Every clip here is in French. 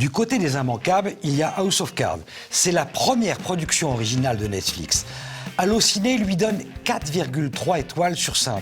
Du côté des immanquables, il y a House of Cards. C'est la première production originale de Netflix. Allociné lui donne 4,3 étoiles sur 5.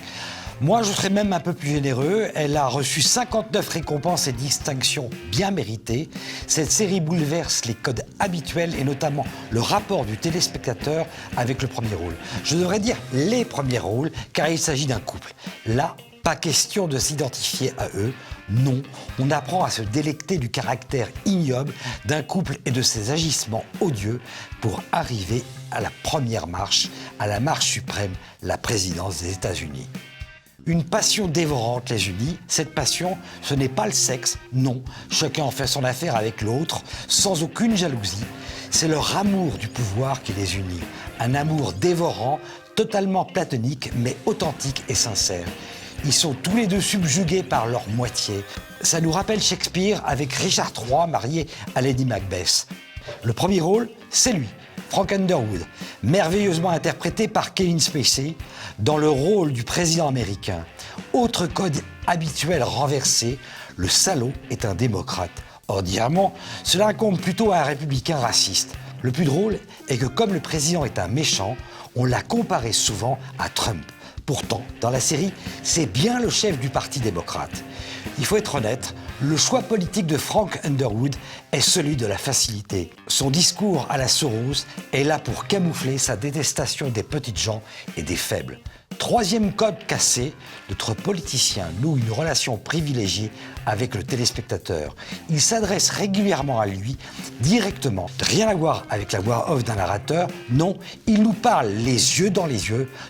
Moi, je serais même un peu plus généreux. Elle a reçu 59 récompenses et distinctions bien méritées. Cette série bouleverse les codes habituels et notamment le rapport du téléspectateur avec le premier rôle. Je devrais dire les premiers rôles, car il s'agit d'un couple. Là, pas question de s'identifier à eux. Non, on apprend à se délecter du caractère ignoble d'un couple et de ses agissements odieux pour arriver à la première marche, à la marche suprême, la présidence des États-Unis. Une passion dévorante les unit. Cette passion, ce n'est pas le sexe, non. Chacun en fait son affaire avec l'autre, sans aucune jalousie. C'est leur amour du pouvoir qui les unit. Un amour dévorant, totalement platonique, mais authentique et sincère. Ils sont tous les deux subjugués par leur moitié. Ça nous rappelle Shakespeare avec Richard III marié à Lady Macbeth. Le premier rôle, c'est lui, Frank Underwood, merveilleusement interprété par Kevin Spacey dans le rôle du président américain. Autre code habituel renversé, le salaud est un démocrate. Ordinairement, cela incombe plutôt à un républicain raciste. Le plus drôle est que comme le président est un méchant, on l'a comparé souvent à Trump. Pourtant, dans la série, c'est bien le chef du Parti démocrate. Il faut être honnête, le choix politique de Frank Underwood est celui de la facilité. Son discours à la Soros est là pour camoufler sa détestation des petites gens et des faibles. Troisième code cassé, notre politicien noue une relation privilégiée avec le téléspectateur. Il s'adresse régulièrement à lui, directement. Rien à voir avec la voix off d'un narrateur, non, il nous parle les yeux,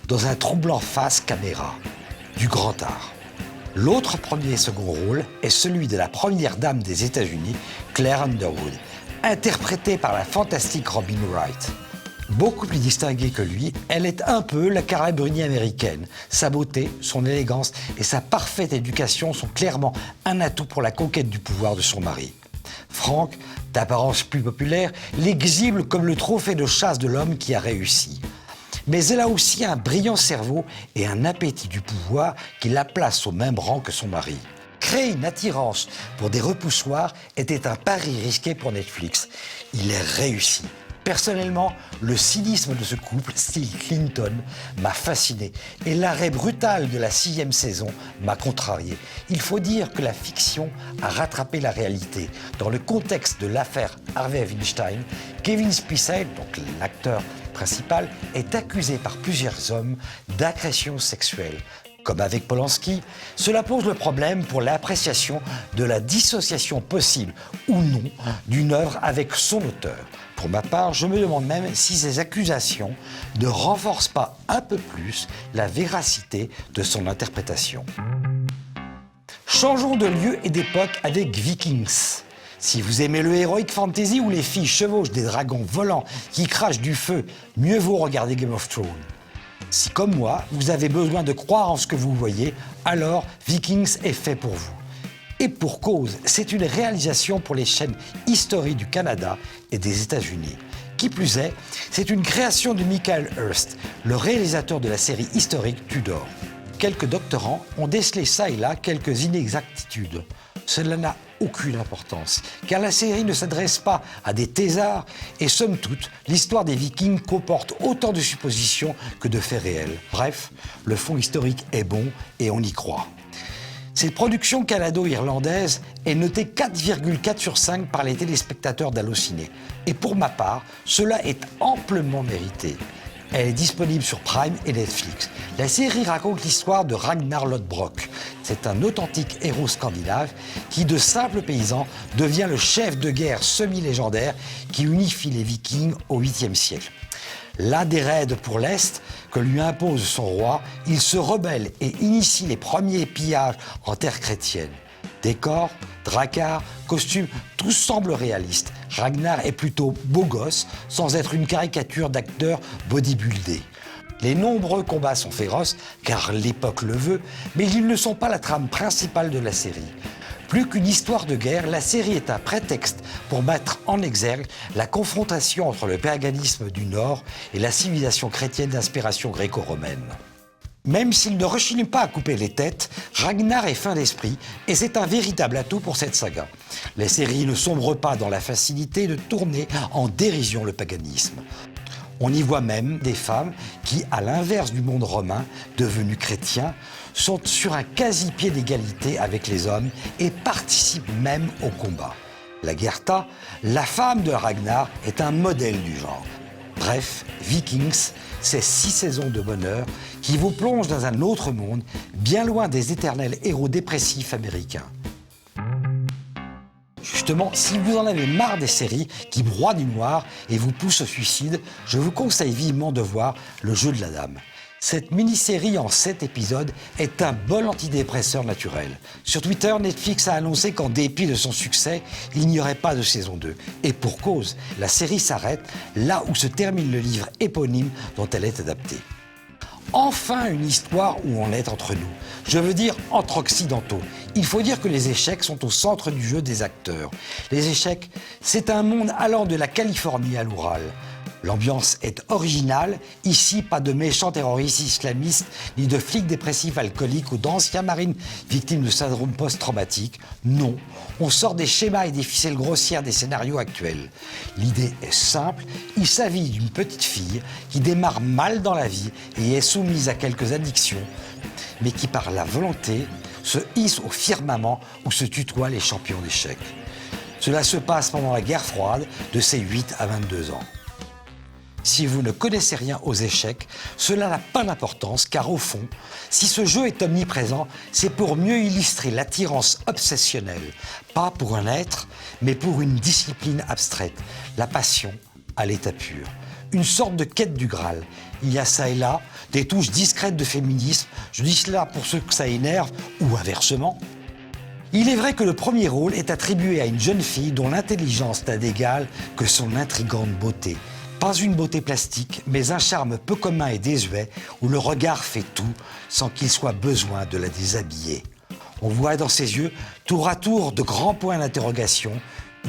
dans un troublant face caméra. Du grand art. L'autre premier et second rôle est celui de la première dame des États-Unis, Claire Underwood, interprétée par la fantastique Robin Wright. Beaucoup plus distinguée que lui, elle est un peu la Cara Bruni américaine. Sa beauté, son élégance et sa parfaite éducation sont clairement un atout pour la conquête du pouvoir de son mari. Frank, d'apparence plus populaire, l'exhibe comme le trophée de chasse de l'homme qui a réussi. Mais elle a aussi un brillant cerveau et un appétit du pouvoir qui la place au même rang que son mari. Créer une attirance pour des repoussoirs était un pari risqué pour Netflix. Il est réussi. Personnellement, le cynisme de ce couple, style Clinton, m'a fasciné et l'arrêt brutal de la 6e saison m'a contrarié. Il faut dire que la fiction a rattrapé la réalité. Dans le contexte de l'affaire Harvey Weinstein, Kevin Spacey, donc l'acteur principal, est accusé par plusieurs hommes d'agression sexuelle. Comme avec Polanski, cela pose le problème pour l'appréciation de la dissociation possible ou non d'une œuvre avec son auteur. Pour ma part, je me demande même si ces accusations ne renforcent pas un peu plus la véracité de son interprétation. Changeons de lieu et d'époque avec Vikings. Si vous aimez le heroic fantasy où les filles chevauchent des dragons volants qui crachent du feu, mieux vaut regarder Game of Thrones. Si, comme moi, vous avez besoin de croire en ce que vous voyez, alors Vikings est fait pour vous. Et pour cause, c'est une réalisation pour les chaînes History du Canada et des États-Unis. Qui plus est, c'est une création de Michael Hurst, le réalisateur de la série historique Tudor. Quelques doctorants ont décelé ça et là quelques inexactitudes. Cela n'a aucune importance, car la série ne s'adresse pas à des thésards et somme toute, l'histoire des Vikings comporte autant de suppositions que de faits réels. Bref, le fond historique est bon et on y croit. Cette production canado-irlandaise est notée 4,4 sur 5 par les téléspectateurs d'Allociné. Et pour ma part, cela est amplement mérité. Elle est disponible sur Prime et Netflix. La série raconte l'histoire de Ragnar Lodbrok. C'est un authentique héros scandinave qui, de simple paysan, devient le chef de guerre semi-légendaire qui unifie les Vikings au 8e siècle. Là des raids pour l'Est que lui impose son roi, il se rebelle et initie les premiers pillages en terre chrétienne. Décors, dracars, costumes, tout semble réaliste. Ragnar est plutôt beau gosse, sans être une caricature d'acteur bodybuildé. Les nombreux combats sont féroces, car l'époque le veut, mais ils ne sont pas la trame principale de la série. Plus qu'une histoire de guerre, la série est un prétexte pour mettre en exergue la confrontation entre le paganisme du Nord et la civilisation chrétienne d'inspiration gréco-romaine. Même s'il ne rechigne pas à couper les têtes, Ragnar est fin d'esprit et c'est un véritable atout pour cette saga. Les séries ne sombrent pas dans la facilité de tourner en dérision le paganisme. On y voit même des femmes qui, à l'inverse du monde romain, devenu chrétien, sont sur un quasi-pied d'égalité avec les hommes et participent même au combat. La Gerta, la femme de Ragnar, est un modèle du genre. Bref, Vikings, c'est 6 saisons de bonheur qui vous plongent dans un autre monde, bien loin des éternels héros dépressifs américains. Justement, si vous en avez marre des séries qui broient du noir et vous poussent au suicide, je vous conseille vivement de voir Le Jeu de la Dame. Cette mini-série en 7 épisodes est un bol antidépresseur naturel. Sur Twitter, Netflix a annoncé qu'en dépit de son succès, il n'y aurait pas de saison 2. Et pour cause, la série s'arrête là où se termine le livre éponyme dont elle est adaptée. Enfin une histoire où on est entre nous. Je veux dire entre occidentaux. Il faut dire que les échecs sont au centre du jeu des acteurs. Les échecs, c'est un monde allant de la Californie à l'Oural. L'ambiance est originale, ici pas de méchants terroristes islamistes, ni de flics dépressifs alcooliques ou d'anciens marines victimes de syndrome post-traumatique. Non, on sort des schémas et des ficelles grossières des scénarios actuels. L'idée est simple, il s'agit d'une petite fille qui démarre mal dans la vie et est soumise à quelques addictions, mais qui par la volonté se hisse au firmament où se tutoient les champions d'échecs. Cela se passe pendant la guerre froide de ses 8 à 22 ans. Si vous ne connaissez rien aux échecs, cela n'a pas d'importance car au fond, si ce jeu est omniprésent, c'est pour mieux illustrer l'attirance obsessionnelle, pas pour un être, mais pour une discipline abstraite, la passion à l'état pur. Une sorte de quête du Graal. Il y a ça et là, des touches discrètes de féminisme, je dis cela pour ceux que ça énerve, ou inversement. Il est vrai que le premier rôle est attribué à une jeune fille dont l'intelligence n'a d'égal que son intrigante beauté. Pas une beauté plastique, mais un charme peu commun et désuet où le regard fait tout sans qu'il soit besoin de la déshabiller. On voit dans ses yeux tour à tour de grands points d'interrogation,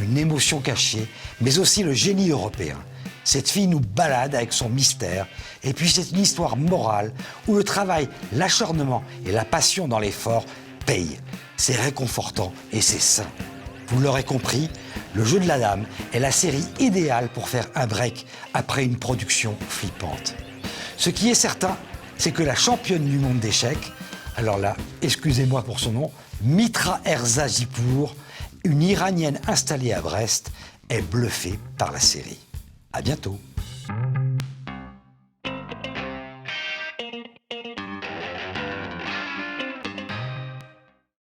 une émotion cachée, mais aussi le génie européen. Cette fille nous balade avec son mystère, et puis c'est une histoire morale où le travail, l'acharnement et la passion dans l'effort payent. C'est réconfortant et c'est sain. Vous l'aurez compris, Le Jeu de la Dame est la série idéale pour faire un break après une production flippante. Ce qui est certain, c'est que la championne du monde d'échecs, alors là, excusez-moi pour son nom, Mitra Erzagipour, une Iranienne installée à Brest, est bluffée par la série. À bientôt.